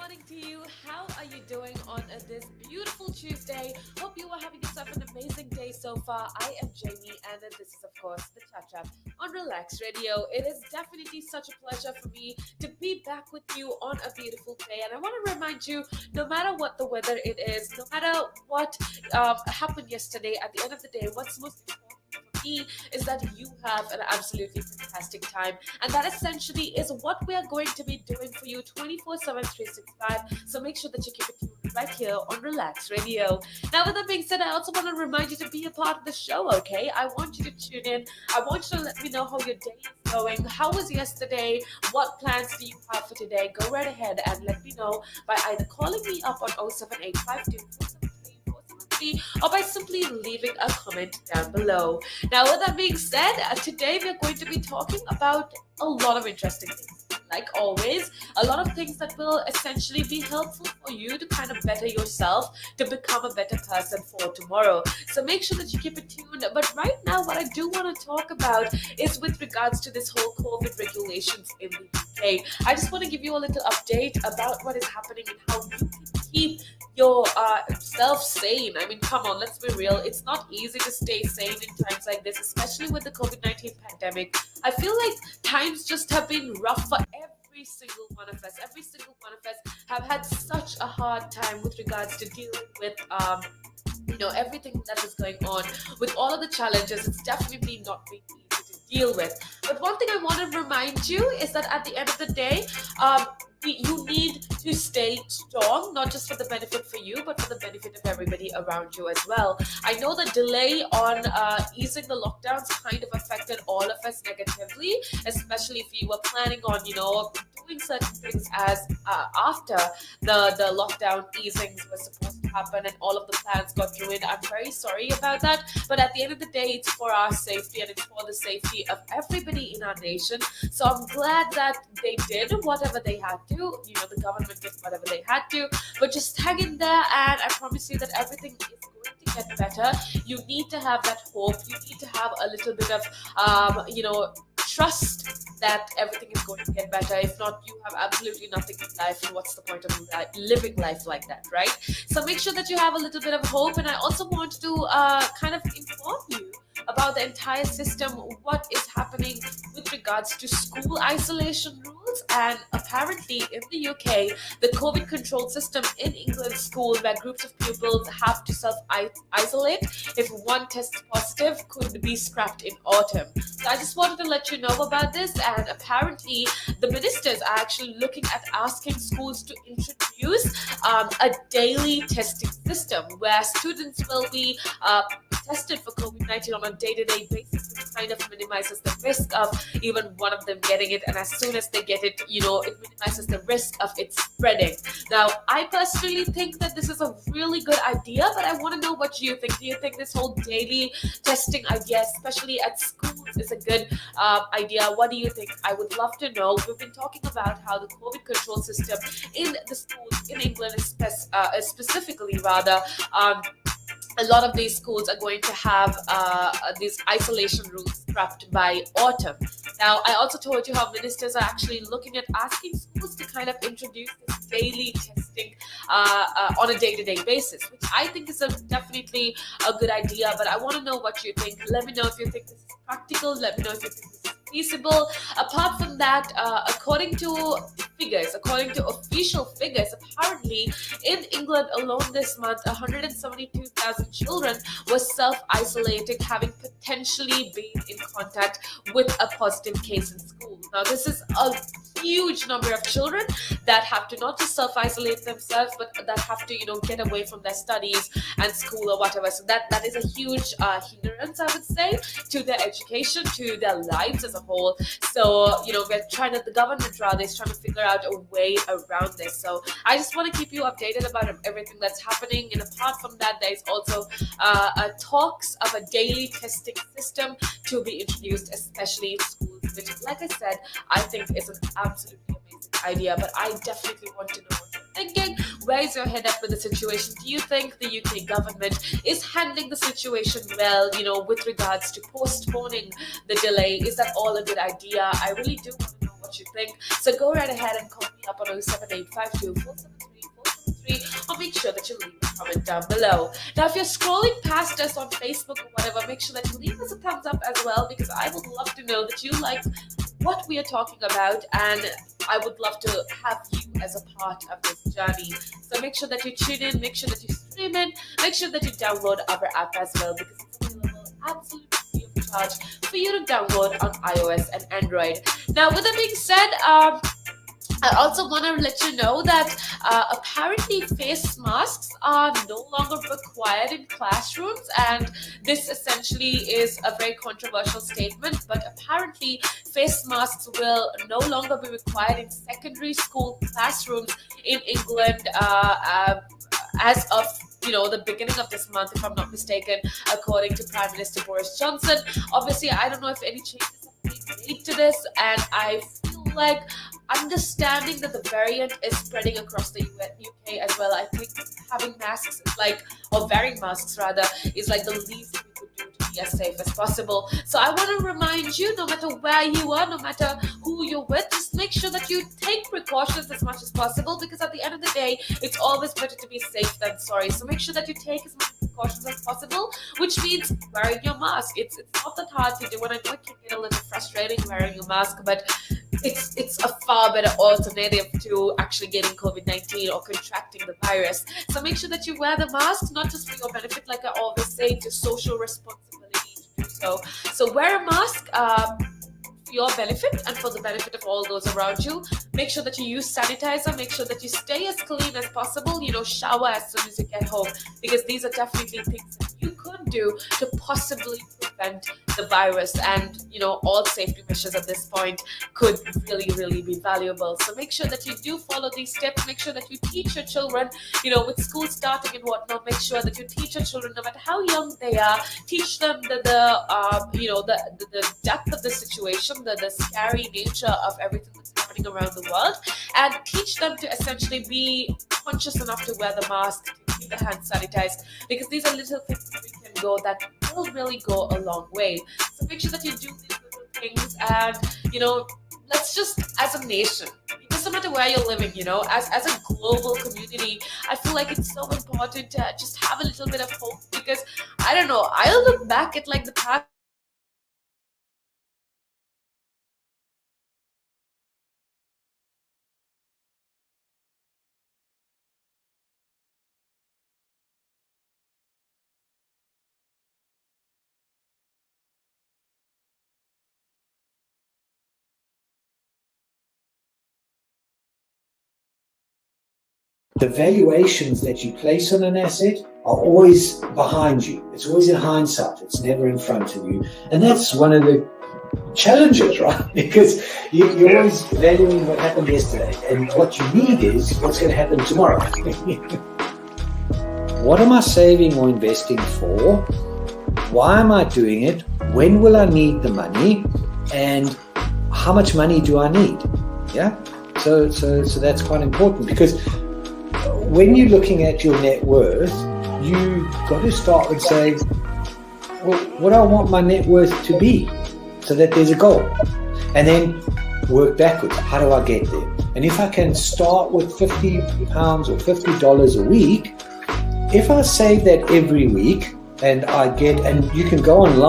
morning to you. How are you doing on this beautiful Tuesday? Hope you are having yourself an amazing day so far. I am Jamie, and this is, of course, the Chat Chat on Relax Radio. It is definitely such a pleasure for me to be back with you on a beautiful day. And I want to remind you no matter what the weather it is, no matter what happened yesterday, at the end of the day, what's most important for me is that you have an absolutely fantastic time. And that essentially is what we are going to be doing for you 24/7, 365. So make sure that you keep it tuned right here on Relax Radio. Now, with that being said, I also want to remind you to be a part of the show, okay? I want you to tune in. I want you to let me know how your day is going. How was yesterday? What plans do you have for today? Go right ahead and let me know by either calling me up on 07852 or by simply leaving a comment down below. Now, with that being said, today we're going to be talking about a lot of interesting things. Like always, a lot of things that will essentially be helpful for you to kind of better yourself, to become a better person for tomorrow. So make sure that you keep it tuned. But right now, what I do want to talk about is with regards to this whole COVID regulations in the UK. I just want to give you a little update about what is happening and how you can keep your self sane. I mean, come on, let's be real. It's not easy to stay sane in times like this, especially with the COVID-19 pandemic. I feel like times just have been rough for every single one of us. Every single one of us have had such a hard time with regards to dealing with everything that is going on, with all of the challenges. It's definitely not been easy to deal with. But one thing I want to remind you is that at the end of the day, you need to stay strong, not just for the benefit for you, but for the benefit of everybody around you as well. I know the delay on easing the lockdowns kind of affected all of us negatively, especially if you were planning on, doing certain things as after the lockdown easings were supposed to happen and all of the plans got ruined. I'm very sorry about that. But at the end of the day, it's for our safety and it's for the safety of everybody in our nation. So I'm glad that they did whatever they had to. The government did whatever they had to. But just hang in there, and I promise you that everything is going to get better. You need to have that hope. You need to have a little bit of, trust that everything is going to get better. If not, you have absolutely nothing in life, and what's the point of living life like that, right? So make sure that you have a little bit of hope. And I also want to kind of inform you about the entire system, what is happening with regards to school isolation rules. And apparently in the UK, the COVID control system in England school, where groups of pupils have to self-isolate if one tests positive, could be scrapped in autumn. So I just wanted to let you know about this. And apparently the ministers are actually looking at asking schools to introduce a daily testing system where students will be tested for COVID-19 on a day-to-day basis, which kind of minimizes the risk of even one of them getting it. And as soon as they get it, it minimizes the risk of it spreading. Now, I personally think that this is a really good idea, but I want to know what you think. Do you think this whole daily testing idea, especially at schools, is a good idea? What do you think? I would love to know. We've been talking about how the COVID control system in the schools in England is specifically rather a lot of these schools are going to have these isolation rules scrapped by autumn. Now, I also told you how ministers are actually looking at asking schools to kind of introduce this daily testing on a day-to-day basis, which I think is definitely a good idea. But I want to know what you think. Let me know if you think this is practical. Let me know if you think this is feasible. Apart from that, according to official figures, apparently in England alone this month, 172,000 children were self-isolating, having potentially been in contact with a positive case in school. Now, this is a huge number of children that have to not just self-isolate themselves, but that have to, get away from their studies and school or whatever. So that is a huge hindrance, I would say, to their education, to their lives as a whole. So, the government rather is trying to figure out a way around this. So I just want to keep you updated about everything that's happening. And apart from that, there's also talks of a daily testing system to be introduced, especially in schools, which, like I said, I think is an absolutely amazing idea. But I definitely want to know what you're thinking. Where is your head at with the situation? Do you think the UK government is handling the situation well, with regards to postponing the delay? Is that all a good idea? I really do want to know what what you think. So go right ahead and call me up on 07852 or make sure that you leave a comment down below. Now, if you're scrolling past us on Facebook or whatever, make sure that you leave us a thumbs up as well, because I would love to know that you like what we are talking about, and I would love to have you as a part of this journey. So make sure that you tune in, make sure that you stream in, make sure that you download our app as well, because it's available absolutely free of charge for you to download on iOS and Android. Now, with that being said, I also want to let you know that apparently face masks are no longer required in classrooms, and this essentially is a very controversial statement, but apparently face masks will no longer be required in secondary school classrooms in England as of the beginning of this month, if I'm not mistaken, according to Prime Minister Boris Johnson. Obviously, I don't know if any changes have been made to this, and I feel like understanding that the variant is spreading across the UK as well, I think having masks or wearing masks rather, is like the least we could do to be as safe as possible. So I want to remind you, no matter where you are, no matter who you're with, just make sure that you take precautions as much as possible, because at the end of the day, it's always better to be safe than sorry. So make sure that you take as much precautions as possible, which means wearing your mask. It's not that hard to do, and I know it can get a little frustrating wearing your mask, but it's a far better alternative to actually getting COVID-19 or contracting the virus. So make sure that you wear the mask, not just for your benefit, like I always say, it's a social responsibility to do so. So wear a mask for your benefit and for the benefit of all those around you. Make sure that you use sanitizer. Make sure that you stay as clean as possible. Shower as soon as you get home, because these are definitely things that you could do to possibly prevent the virus, and all safety measures at this point could really be valuable. So make sure that you do follow these steps. Make sure that you teach your children, with school starting and whatnot, make sure that you teach your children, no matter how young they are, teach them the depth of the situation, the scary nature of everything that's happening around the world, and teach them to essentially be conscious enough to wear the mask, to keep their hands sanitized, because these are little things that we can go that will really go a long way. So make sure that you do these little things, and let's just, as a nation, it doesn't matter where you're living, as a global community, I feel like it's so important to just have a little bit of hope, because I don't know, I'll look back at the past the valuations that you place on an asset are always behind you. It's always in hindsight. It's never in front of you. And that's one of the challenges, right? Because you're always valuing what happened yesterday. And what you need is what's going to happen tomorrow. What am I saving or investing for? Why am I doing it? When will I need the money? And how much money do I need? Yeah. So that's quite important, because when you're looking at your net worth, you've got to start with saying, well, what do I want my net worth to be, so that there's a goal, and then work backwards. How do I get there? And if I can start with £50 or $50 a week, if I save that every week, and you can go online